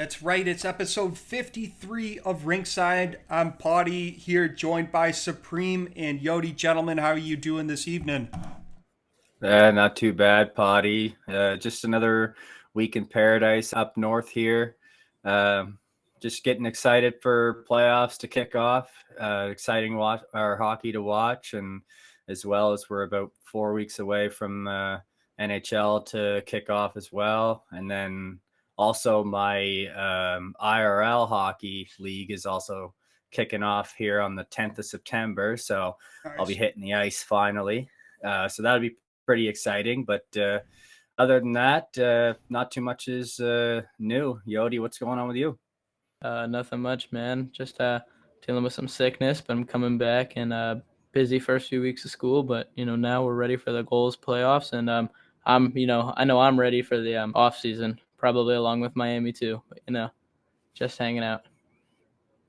That's right. It's episode 53 of Rinkside. I'm Pawtai here, joined by Supreme and Yodie. Gentlemen, how are you doing this evening? Not too bad, Potty. Just another week in paradise up north here. Um, just getting excited for playoffs to kick off. Exciting watch our hockey to watch, and as well as we're about 4 weeks away from NHL to kick off as well. And then also my IRL hockey league is also kicking off here on the 10th of September. So I'll be Nice. hitting the ice finally. So that'll be pretty exciting. But other than that, not too much is new. Yodi, what's going on with you? Nothing much, man. Just dealing with some sickness, but I'm coming back and busy first few weeks of school. But now we're ready for the goals playoffs, and I know I'm ready for the off season, probably along with Miami too. But just hanging out.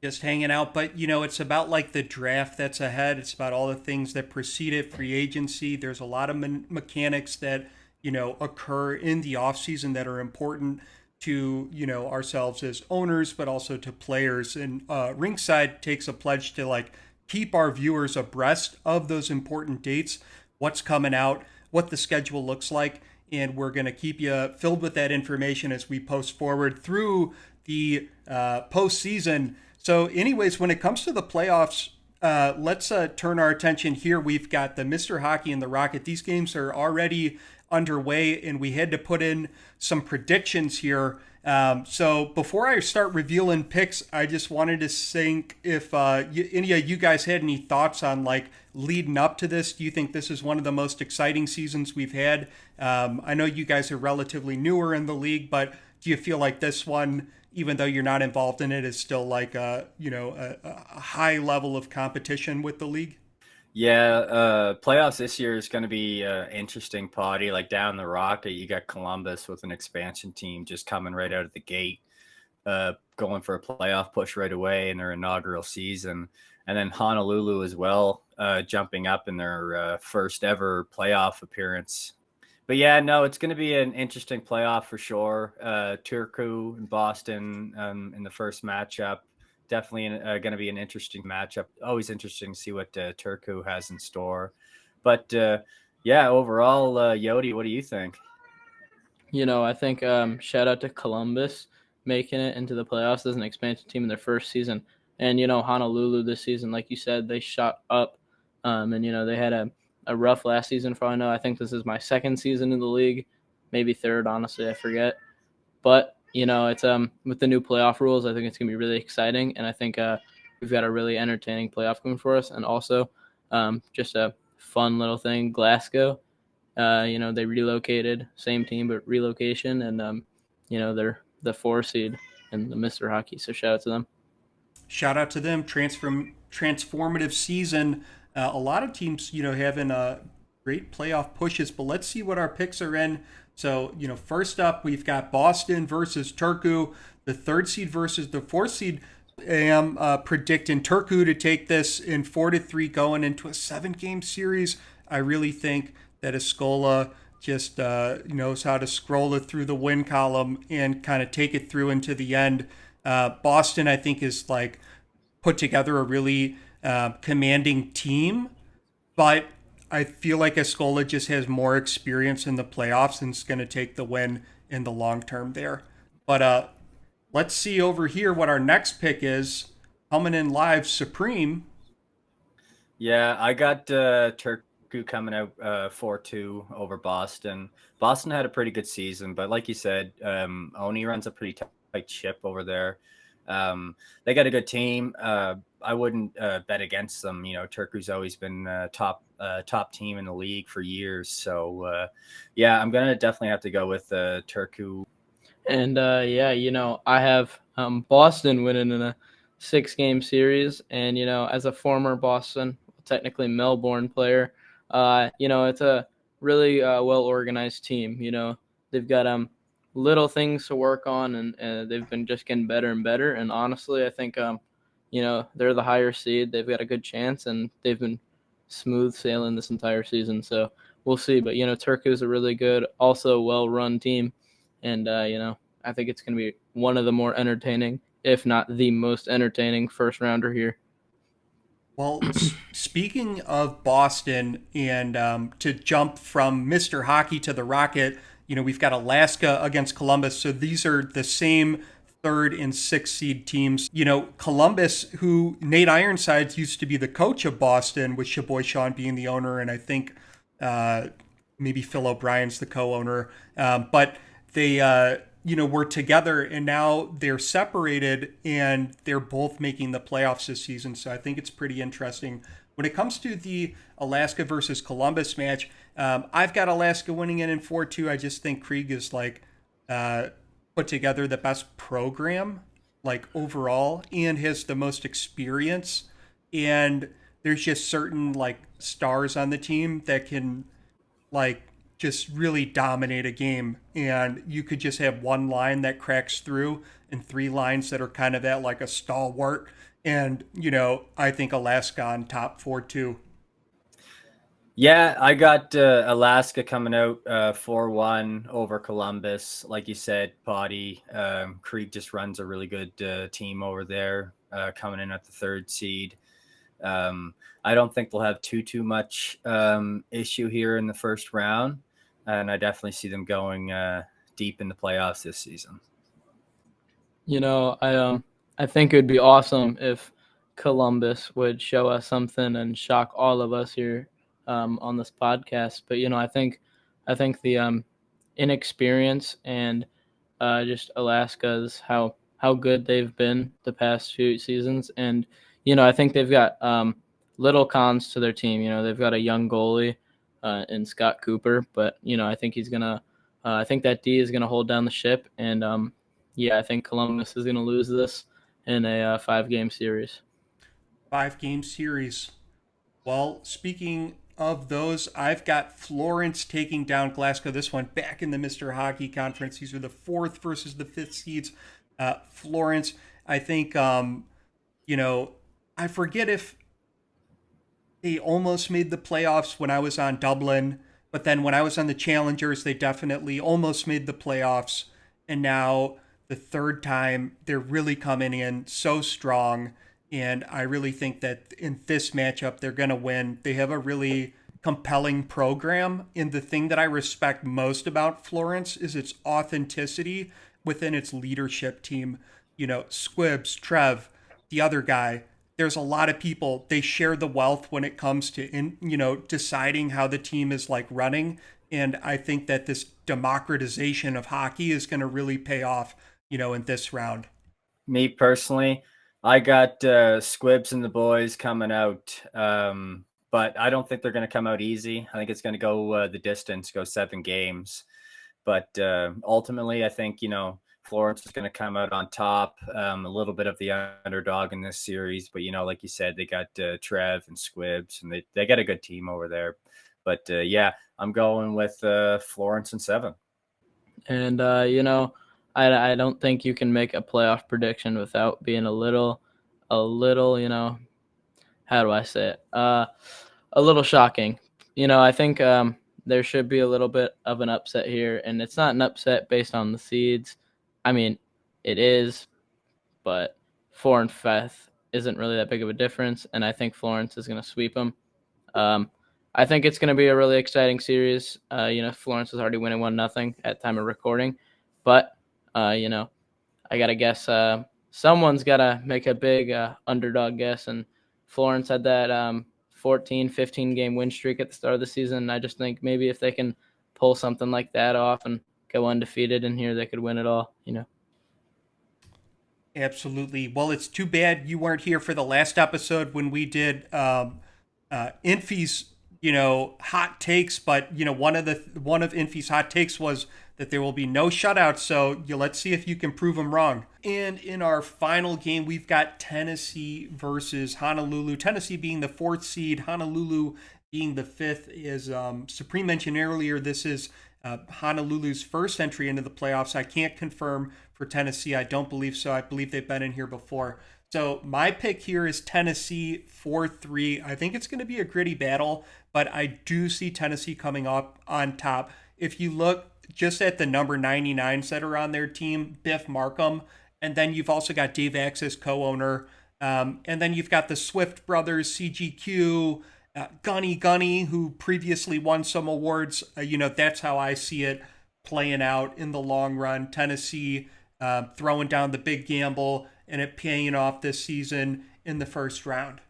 Just hanging out, but it's about like the draft that's ahead. It's about all the things that precede it, free agency. There's a lot of mechanics that, occur in the offseason that are important to, ourselves as owners, but also to players. And Rinkside takes a pledge to like keep our viewers abreast of those important dates, what's coming out, what the schedule looks like. And we're going to keep you filled with that information as we post forward through the postseason. So, anyways, when it comes to the playoffs, let's turn our attention here. We've got the Mr. Hockey and the Rocket. These games are already underway, and we had to put in some predictions here. So, before I start revealing picks, I just wanted to think if any of you guys had any thoughts on like leading up to this. Do you think this is one of the most exciting seasons we've had? I know you guys are relatively newer in the league, but do you feel like this one, even though you're not involved in it, is still like a high level of competition with the league? Yeah, playoffs this year is going to be interesting, Potty. Like down the Rocket, you got Columbus with an expansion team just coming right out of the gate, going for a playoff push right away in their inaugural season. And then Honolulu as well, jumping up in their first ever playoff appearance. But yeah, no, it's going to be an interesting playoff for sure. Turku and Boston in the first matchup. Definitely going to be an interesting matchup. Always interesting to see what Turku has in store. But yeah, overall, Yodi, what do you think? I think shout out to Columbus making it into the playoffs as an expansion team in their first season. And, Honolulu this season, like you said, they shot up. And, they had a rough last season for all I know. I think this is my second season in the league, maybe third, honestly, I forget. But, it's with the new playoff rules, I think it's going to be really exciting. And I think we've got a really entertaining playoff coming for us. And also just a fun little thing, Glasgow. They relocated, same team, but relocation, and they're the 4 seed in the Mr. Hockey. So shout out to them. Shout out to them. Transformative season. A lot of teams, having great playoff pushes. But let's see what our picks are in. So, first up, we've got Boston versus Turku, the third seed versus the fourth seed. I am predicting Turku to take this in 4-3 going into a 7-game series. I really think that Escola just knows how to scroll it through the win column and kind of take it through into the end. Boston, I think, is like put together a really commanding team, but I feel like Escola just has more experience in the playoffs and is going to take the win in the long term there. But let's see over here what our next pick is. Coming in live, Supreme. Yeah, I got Turku coming out 4-2 over Boston. Boston had a pretty good season, but like you said, Oni runs a pretty tight ship over there. They got a good team. I wouldn't bet against them. Turku's always been top team in the league for years. So yeah, I'm gonna definitely have to go with Turku. And yeah, I have Boston winning in a 6-game series, and as a former Boston, technically Melbourne player, it's a really well organized team. They've got little things to work on, and they've been just getting better and better. And honestly, I think they're the higher seed. They've got a good chance, and they've been smooth sailing this entire season. So we'll see. But Turku is a really good, also well run team, and I think it's going to be one of the more entertaining, if not the most entertaining first rounder here. Well, speaking of Boston, and to jump from Mr. Hockey to the Rocket, we've got Alaska against Columbus. So these are the same third and sixth seed teams. Columbus, who Nate Ironsides used to be the coach of Boston, with Shaboy Sean being the owner, and I think maybe Phil O'Brien's the co-owner. But they, were together, and now they're separated, and they're both making the playoffs this season. So I think it's pretty interesting. When it comes to the Alaska versus Columbus match, I've got Alaska winning it in 4-2. I just think Krieg is put together the best program, overall, and has the most experience. And there's just certain stars on the team that can just really dominate a game, and you could just have one line that cracks through and three lines that are kind of at a stalwart. And I think Alaska on top 4-2. Yeah, I got Alaska coming out 4-1 over Columbus. Like you said, Potty, Krieg just runs a really good team over there, coming in at the third seed. I don't think they'll have too much issue here in the first round, and I definitely see them going deep in the playoffs this season. I think it would be awesome if Columbus would show us something and shock all of us here on this podcast. But I think the inexperience and just Alaska's how good they've been the past few seasons, and I think they've got little cons to their team. They've got a young goalie in Scott Cooper, but I think he's gonna. I think that D is gonna hold down the ship, and I think Columbus is gonna lose this in a 5-game series. 5-game series. Well, speaking of those, I've got Florence taking down Glasgow. This one back in the Mr. Hockey Conference. These are the 4th versus the 5th seeds. Florence, I think, I forget if they almost made the playoffs when I was on Dublin, but then when I was on the Challengers, they definitely almost made the playoffs. And now the third time, they're really coming in so strong. And I really think that in this matchup, they're going to win. They have a really compelling program. And the thing that I respect most about Florence is its authenticity within its leadership team. Squibbs, Trev, the other guy. There's a lot of people. They share the wealth when it comes to, deciding how the team is running. And I think that this democratization of hockey is going to really pay off, in this round. Me personally, I got Squibbs and the boys coming out, but I don't think they're going to come out easy. I think it's going to go the distance, go 7 games. But ultimately, I think, Florence is going to come out on top, a little bit of the underdog in this series. But, like you said, they got Trev and Squibbs, and they got a good team over there. But, I'm going with Florence in 7. And, I don't think you can make a playoff prediction without being a little, how do I say it? A little shocking. I think there should be a little bit of an upset here, and it's not an upset based on the seeds. I mean, it is, but 4 and 5 isn't really that big of a difference, and I think Florence is going to sweep them. I think it's going to be a really exciting series. Florence is already winning 1-0 at time of recording, but I gotta guess someone's gotta make a big underdog guess, and Florence had that 14-15 game win streak at the start of the season. And I just think maybe if they can pull something like that off and go undefeated in here, they could win it all. Absolutely. Well, it's too bad you weren't here for the last episode when we did Infi's hot takes, but one of Infi's hot takes was that there will be no shutouts. So let's see if you can prove them wrong. And in our final game, we've got Tennessee versus Honolulu. Tennessee being the 4th seed, Honolulu being the 5th. As Supreme mentioned earlier, this is Honolulu's first entry into the playoffs. I can't confirm for Tennessee. I don't believe so. I believe they've been in here before. So my pick here is Tennessee 4-3. I think it's going to be a gritty battle, but I do see Tennessee coming up on top. If you look just at the number 99s that are on their team, Biff Markham. And then you've also got Dave Axis, co-owner. And then you've got the Swift brothers, CGQ, Gunny, who previously won some awards. That's how I see it playing out in the long run. Tennessee throwing down the big gamble and it paying off this season in the first round.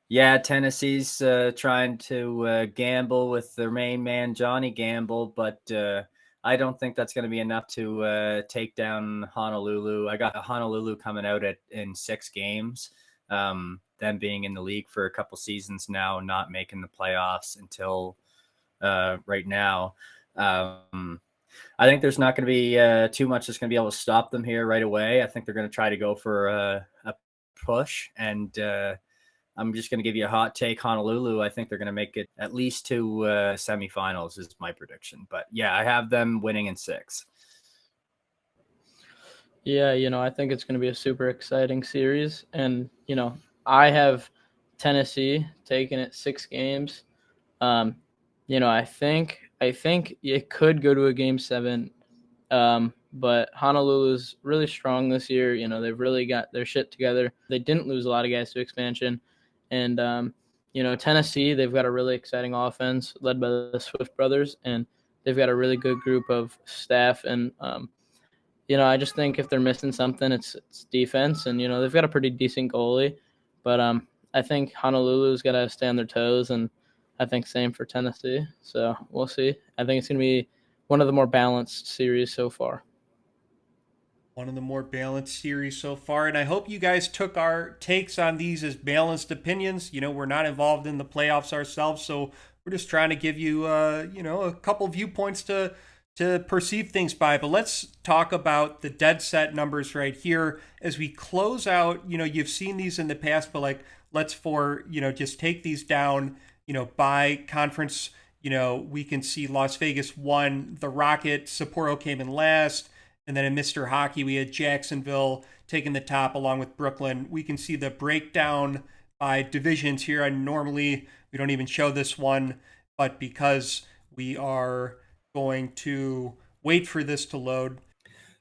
Yeah, Tennessee's trying to gamble with their main man, Johnny Gamble, but I don't think that's going to be enough to take down Honolulu. I got Honolulu coming out in 6 games, them being in the league for a couple seasons now, not making the playoffs until right now. I think there's not going to be too much that's going to be able to stop them here right away. I think they're going to try to go for a push, and I'm just going to give you a hot take. Honolulu, I think they're going to make it at least to semifinals is my prediction. But yeah, I have them winning in 6. Yeah, I think it's going to be a super exciting series. And, I have Tennessee taking it 6 games. I think it could go to a game 7. But Honolulu's really strong this year. They've really got their shit together. They didn't lose a lot of guys to expansion. And, Tennessee, they've got a really exciting offense led by the Swift brothers, and they've got a really good group of staff. And, I just think if they're missing something, it's defense. And, they've got a pretty decent goalie. But I think Honolulu's got to stay on their toes, and I think same for Tennessee. So we'll see. I think it's going to be one of the more balanced series so far. One of the more balanced series so far. And I hope you guys took our takes on these as balanced opinions. We're not involved in the playoffs ourselves, so we're just trying to give you, a couple viewpoints to perceive things by. But let's talk about the dead set numbers right here as we close out. You've seen these in the past, but let's just take these down, by conference. We can see Las Vegas won, the Rocket, Sapporo came in last. And then in Mr. Hockey, we had Jacksonville taking the top along with Brooklyn. We can see the breakdown by divisions here. And normally we don't even show this one, but because we are going to wait for this to load.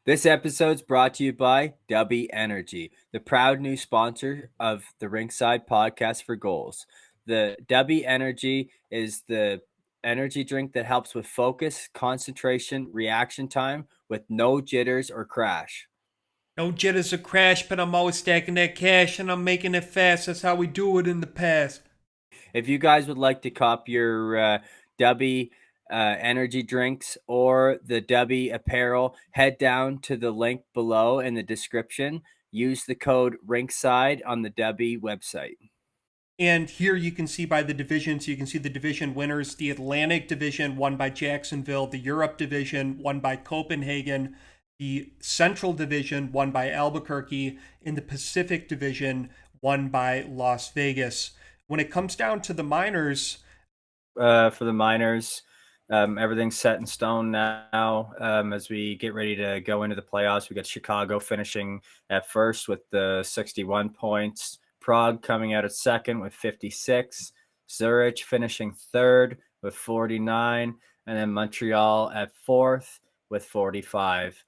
This episode's brought to you by Dubby Energy, the proud new sponsor of the Rinkside podcast for goals. The Dubby Energy is the energy drink that helps with focus, concentration, reaction time with no jitters or crash. No jitters or crash, but I'm always stacking that cash and I'm making it fast. That's how we do it in the past. If you guys would like to cop your Dubby energy drinks or the Dubby apparel, head down to the link below in the description. Use the code Rinkside on the Dubby website. And here you can see by the divisions, you can see the division winners. The Atlantic division won by Jacksonville. The Europe division won by Copenhagen. The Central division won by Albuquerque. In the Pacific division won by Las Vegas. When it comes down to the minors. For the minors, everything's set in stone now. As we get ready to go into the playoffs, we got Chicago finishing at first with the 61 points. Prague coming out at second with 56, Zurich finishing third with 49, and then Montreal at fourth with 45.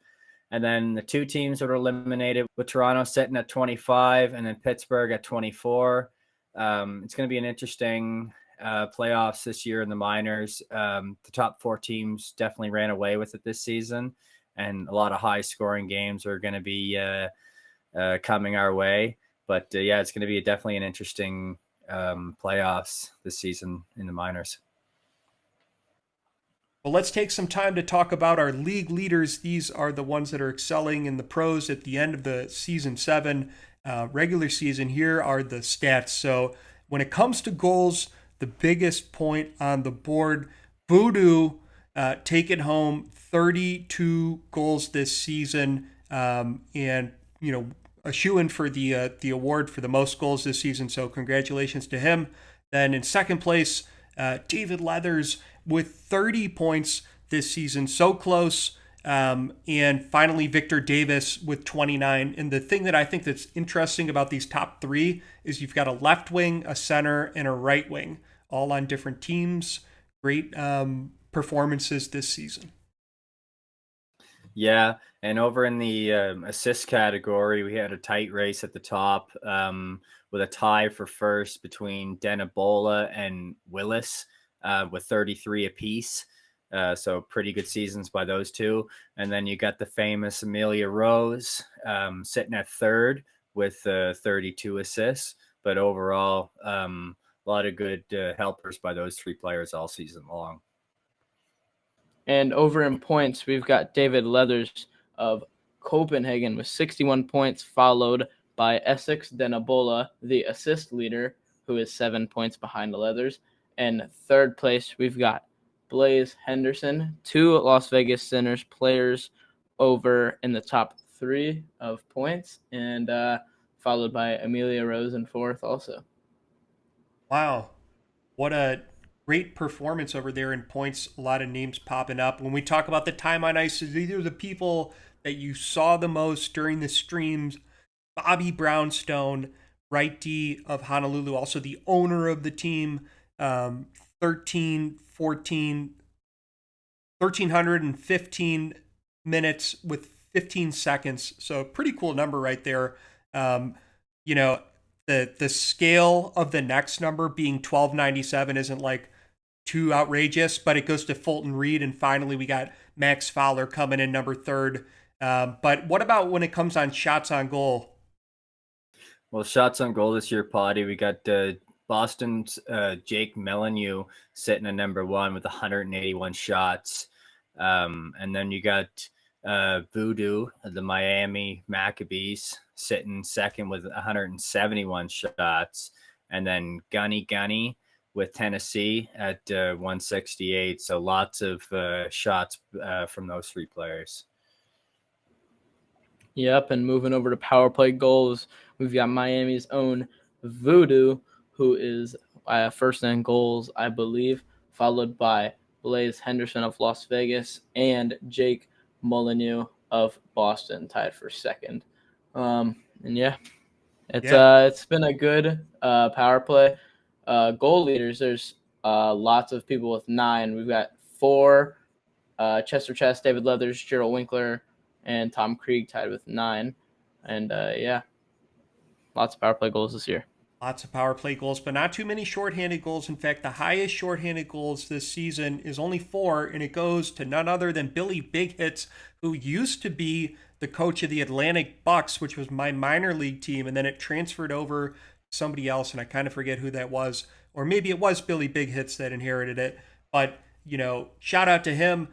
And then the 2 teams that are eliminated with Toronto sitting at 25 and then Pittsburgh at 24. It's going to be an interesting playoffs this year in the minors. The top 4 teams definitely ran away with it this season, and a lot of high scoring games are going to be coming our way. But yeah, it's going to be definitely an interesting playoffs this season in the minors. Well, let's take some time to talk about our league leaders. These are the ones that are excelling in the pros at the end of the season 7 regular season. Here are the stats. So when it comes to goals, the biggest point on the board, Voodoo taking home 32 goals this season, and a shoo-in for the award for the most goals this season. So congratulations to him. Then in second place, David Leathers with 30 points this season. So close. And finally, Victor Davis with 29. And the thing that I think that's interesting about these top 3 is you've got a left wing, a center, and a right wing, all on different teams. Great performances this season. Yeah, and over in the assist category, we had a tight race at the top with a tie for first between Denabola and Willis with 33 apiece. So pretty good seasons by those two. And then you got the famous Amelia Rose sitting at third with 32 assists. But overall, a lot of good helpers by those three players all season long. And over in points, we've got David Leathers of Copenhagen with 61 points, followed by Essex Denabola, the assist leader, who is 7 points behind the Leathers. And third place, we've got Blaze Henderson, 2 Las Vegas Sinners players over in the top 3 of points, and followed by Amelia Rose in fourth also. Wow. What a great performance over there in points. A lot of names popping up. When we talk about the time on ice, these are the people that you saw the most during the streams. Bobby Brownstone, right D of Honolulu, also the owner of the team, 1,315 minutes with 15 seconds. So pretty cool number right there. You know, the scale of the next number being 1297 isn't like too outrageous, but it goes to Fulton Reed, and finally we got Max Fowler coming in number third. But what about when it comes on shots on goal? Well, shots on goal this year, Potty, we got Boston's Jake Melaniu sitting at number 1 with 181 shots. And then you got Voodoo, the Miami Maccabees, sitting second with 171 shots. And then Gunny with Tennessee at 168. So lots of shots from those three players. Yep, and moving over to power play goals, we've got Miami's own Voodoo, who is first in goals, I believe, followed by Blaze Henderson of Las Vegas and Jake Molyneux of Boston, tied for second. And yeah, it's been a good power play. Goal leaders, there's lots of people with 9. We've got 4, Chester Chest, David Leathers, Gerald Winkler, and Tom Krieg tied with 9. And yeah, lots of power play goals this year. Lots of power play goals, but not too many shorthanded goals. In fact, the highest shorthanded goals this season is only 4, and it goes to none other than Billy Big Hits, who used to be the coach of the Atlantic Bucks, which was my minor league team, and then it transferred over to somebody else, and I kind of forget who that was. Or maybe it was Billy Big Hits that inherited it. But, shout out to him.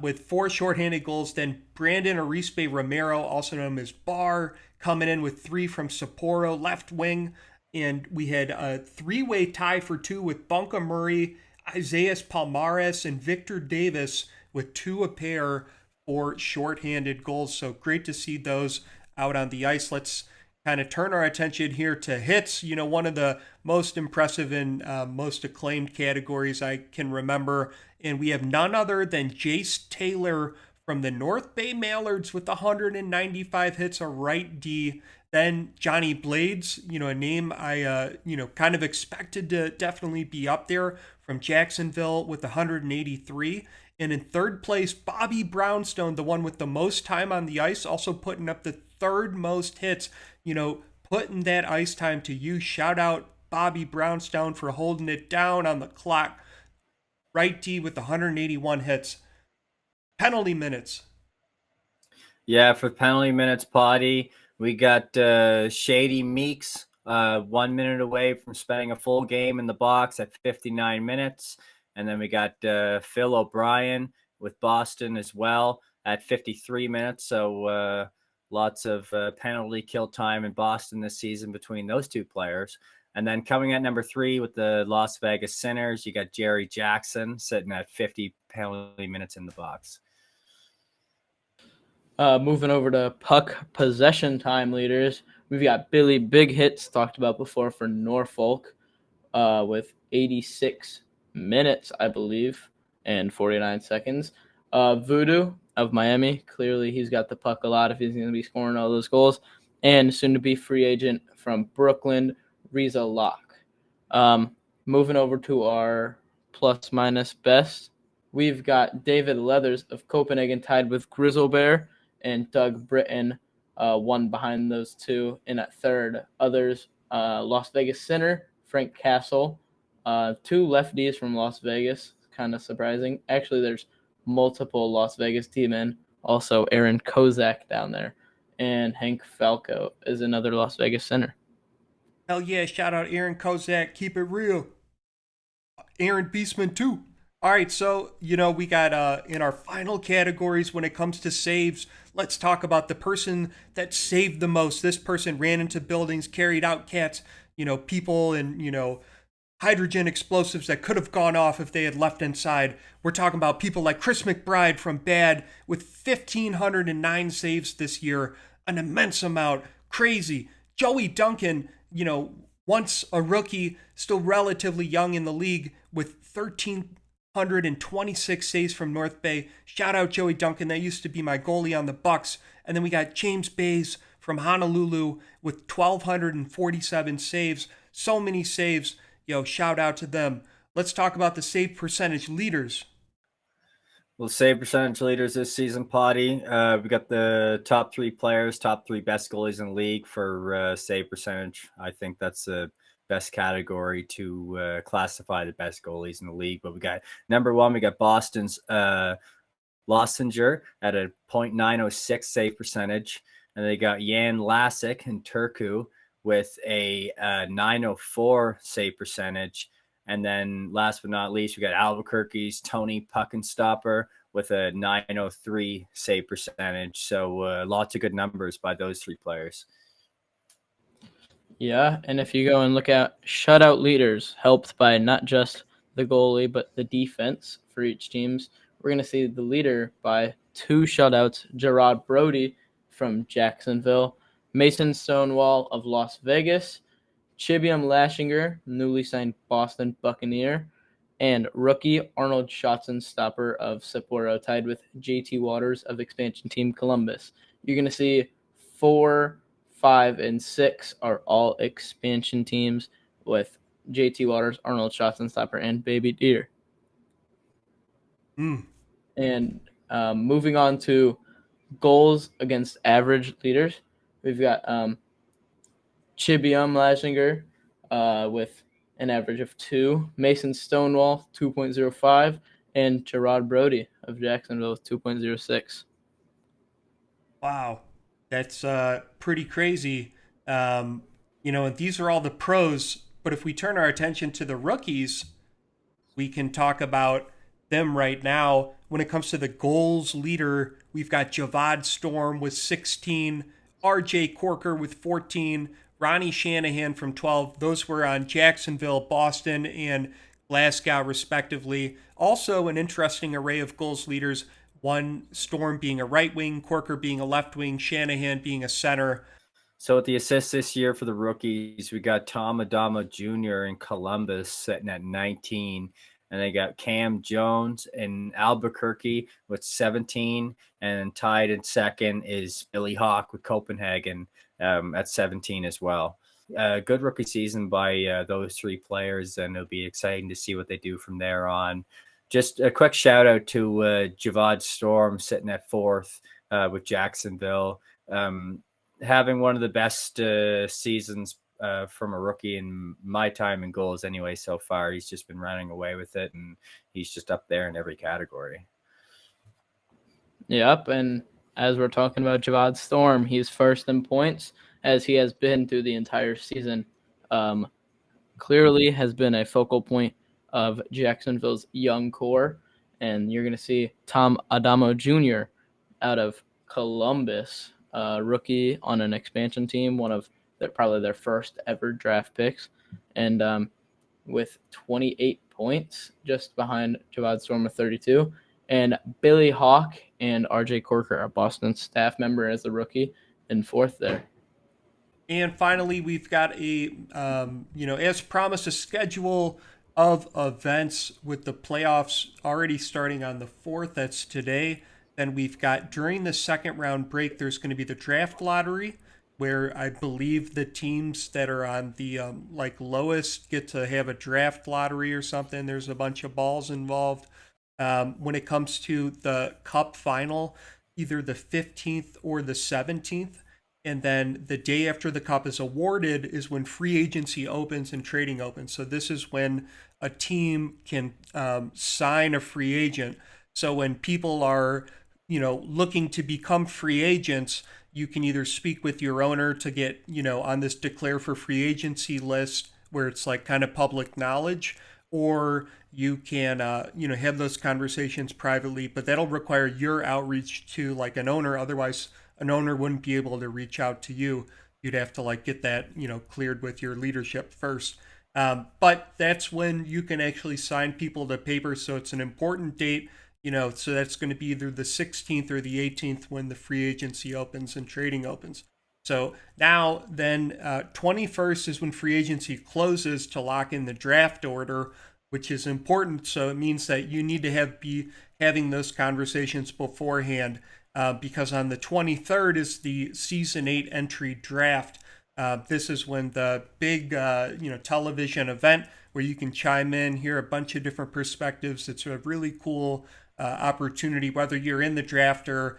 With 4 shorthanded goals. Then Brandon Arispe Romero, also known as Barr, coming in with 3 from Sapporo, left wing. And we had a 3-way tie for 2 with Bunka Murray, Isaias Palmares, and Victor Davis with 2 a pair for shorthanded goals. So great to see those out on the ice. Let's kind of turn our attention here to hits. One of the most impressive and most acclaimed categories I can remember. And we have none other than Jace Taylor from the North Bay Mallards with 195 hits, a right D. Then Johnny Blades, a name I, kind of expected to definitely be up there, from Jacksonville with 183. And in third place, Bobby Brownstone, the one with the most time on the ice, also putting up the 3rd most hits, putting that ice time to use. Shout out Bobby Brownstone for holding it down on the clock. Right D with 181 hits. Penalty minutes. Yeah, for penalty minutes, Potty, we got Shady Meeks 1 minute away from spending a full game in the box at 59 minutes. And then we got Phil O'Brien with Boston as well at 53 minutes. So lots of penalty kill time in Boston this season between those 2 players. And then coming at number 3 with the Las Vegas Sinners, you got Jerry Jackson sitting at 50 penalty minutes in the box. Moving over to puck possession time leaders, we've got Billy Big Hits, talked about before, for Norfolk with 86 minutes, I believe, and 49 seconds. Voodoo of Miami, clearly he's got the puck a lot if he's going to be scoring all those goals. And soon-to-be free agent from Brooklyn, Riza Locke. Moving over to our plus-minus best we've got David Leathers of Copenhagen tied with Grizzlebear, and Doug Britton one behind those two. And at third, others, Las Vegas Center, Frank Castle, two lefties from Las Vegas, kind of surprising. Actually, there's multiple Las Vegas team-in. Also, Aaron Kozak down there. And Hank Falco is another Las Vegas Center. Hell yeah, shout out Aaron Kozak, keep it real. Aaron Beastman too. All right, so we got in our final categories when it comes to saves. Let's talk about the person that saved the most. This person ran into buildings, carried out cats, people and hydrogen explosives that could have gone off if they had left inside. We're talking about people like Chris McBride from Bad with 1,509 saves this year, an immense amount, crazy. Joey Duncan, once a rookie, still relatively young in the league with 1,326 saves from North Bay. Shout out Joey Duncan, that used to be my goalie on the Bucks. And then we got James Bays from Honolulu with 1,247 saves. So many saves. Shout out to them. Let's talk about the save percentage leaders. Well, save percentage leaders this season, Potty. We got the top three players, top three best goalies in the league for save percentage. I think that's the best category to classify the best goalies in the league. But we got number one, we got Boston's Lossinger at a .906 save percentage. And they got Jan Lasic and Turku with a 904 save percentage. And then last but not least, we got Albuquerque's Tony Puckenstopper with a 903 save percentage. So lots of good numbers by those three players. Yeah, and if you go and look at shutout leaders, helped by not just the goalie, but the defense for each teams, we're going to see the leader by 2 shutouts, Gerard Brody from Jacksonville, Mason Stonewall of Las Vegas, Chibium Lashinger, newly signed Boston Buccaneer, and rookie Arnold Schotzenstopper of Sapporo, tied with JT Waters of expansion team Columbus. You're going to see 4, 5, and 6 are all expansion teams with JT Waters, Arnold Schotzenstopper, and Baby Deer. And moving on to goals against average leaders, we've got Chibium Lashinger with an average of 2, Mason Stonewall 2.05, and Gerard Brody of Jacksonville with 2.06. Wow, that's pretty crazy. And these are all the pros, but if we turn our attention to the rookies, we can talk about them right now. When it comes to the goals leader, we've got Javad Storm with 16, RJ Corker with 14, Ronnie Shanahan from 12. Those were on Jacksonville, Boston, and Glasgow, respectively. Also, an interesting array of goals leaders. One, Storm being a right wing, Corker being a left wing, Shanahan being a center. So with the assists this year for the rookies, we got Tom Adamo Jr. in Columbus sitting at 19. And they got Cam Jones in Albuquerque with 17. And tied in second is Billy Hawk with Copenhagen at 17 as well. Good rookie season by those three players, and it'll be exciting to see what they do from there on. Just a quick shout out to Javad Storm sitting at 4th with Jacksonville. Having one of the best seasons from a rookie in my time in goals anyway so far. He's just been running away with it, and he's just up there in every category. Yep, and as we're talking about Javad Storm, he's first in points, as he has been through the entire season. Clearly has been a focal point of Jacksonville's young core, and you're going to see Tom Adamo Jr. out of Columbus, rookie on an expansion team, one of probably their first ever draft picks, and with 28 points, just behind Javad Storm with 32. And Billy Hawk and RJ Corker, a Boston staff member as a rookie, in 4th there. And finally, we've got as promised, a schedule of events with the playoffs already starting on the 4th. That's today. Then we've got, during the second round break, there's going to be the draft lottery, where I believe the teams that are on the lowest get to have a draft lottery or something. There's a bunch of balls involved. When it comes to the Cup final, either the 15th or the 17th. And then the day after the Cup is awarded is when free agency opens and trading opens. So this is when a team can sign a free agent. So when people are, looking to become free agents, you can either speak with your owner to get, on this declare for free agency list where it's like kind of public knowledge, or you can, have those conversations privately, but that'll require your outreach to like an owner. Otherwise, an owner wouldn't be able to reach out to you. You'd have to like get that, cleared with your leadership first. But that's when you can actually sign people to paper. So it's an important date, so that's going to be either the 16th or the 18th when the free agency opens and trading opens. So now then 21st is when free agency closes to lock in the draft order, which is important. So it means that you need to be having those conversations beforehand, because on the 23rd is the season 8 entry draft. This is when the big television event where you can chime in, hear a bunch of different perspectives. It's a really cool opportunity, whether you're in the draft or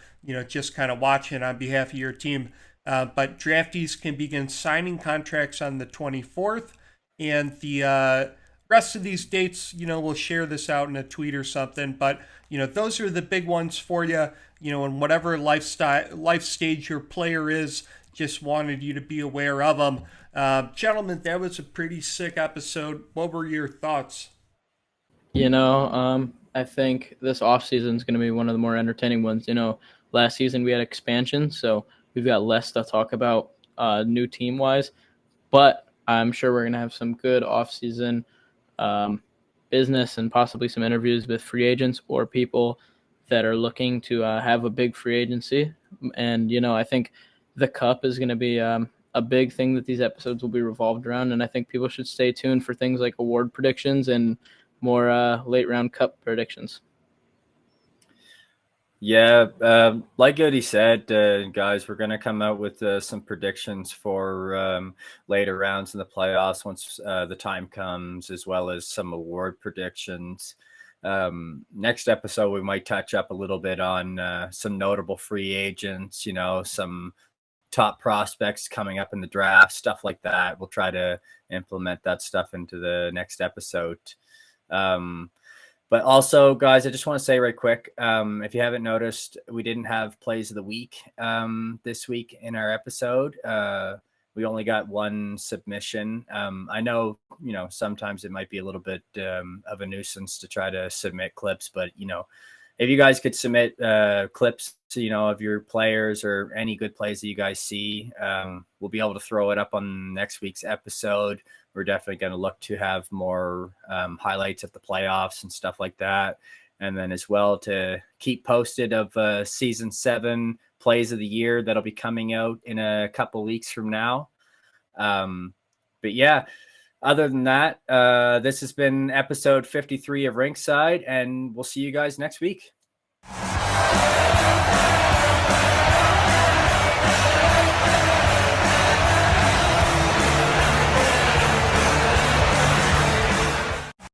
just kind of watching on behalf of your team. But draftees can begin signing contracts on the 24th, and the rest of these dates, we'll share this out in a tweet or something. But those are the big ones for you. In whatever life stage your player is, just wanted you to be aware of them. Gentlemen, that was a pretty sick episode. What were your thoughts? I think this offseason is going to be one of the more entertaining ones. Last season we had expansion, so we've got less to talk about new team-wise. But I'm sure we're going to have some good offseason business and possibly some interviews with free agents or people that are looking to have a big free agency. And, I think the Cup is going to be a big thing that these episodes will be revolved around. And I think people should stay tuned for things like award predictions and more late round Cup predictions. Yeah, like Yodie said, guys, we're going to come out with some predictions for later rounds in the playoffs once the time comes, as well as some award predictions. Next episode, we might touch up a little bit on some notable free agents, some top prospects coming up in the draft, stuff like that. We'll try to implement that stuff into the next episode. But also, guys, I just want to say right quick, if you haven't noticed, we didn't have plays of the week this week in our episode. We only got one submission. I know, sometimes it might be a little bit of a nuisance to try to submit clips, but, if you guys could submit clips, of your players or any good plays that you guys see, we'll be able to throw it up on next week's episode. We're definitely going to look to have more highlights of the playoffs and stuff like that. And then as well to keep posted of season 7 plays of the year that'll be coming out in a couple weeks from now. But yeah, other than that, this has been episode 53 of Rinkside, and we'll see you guys next week.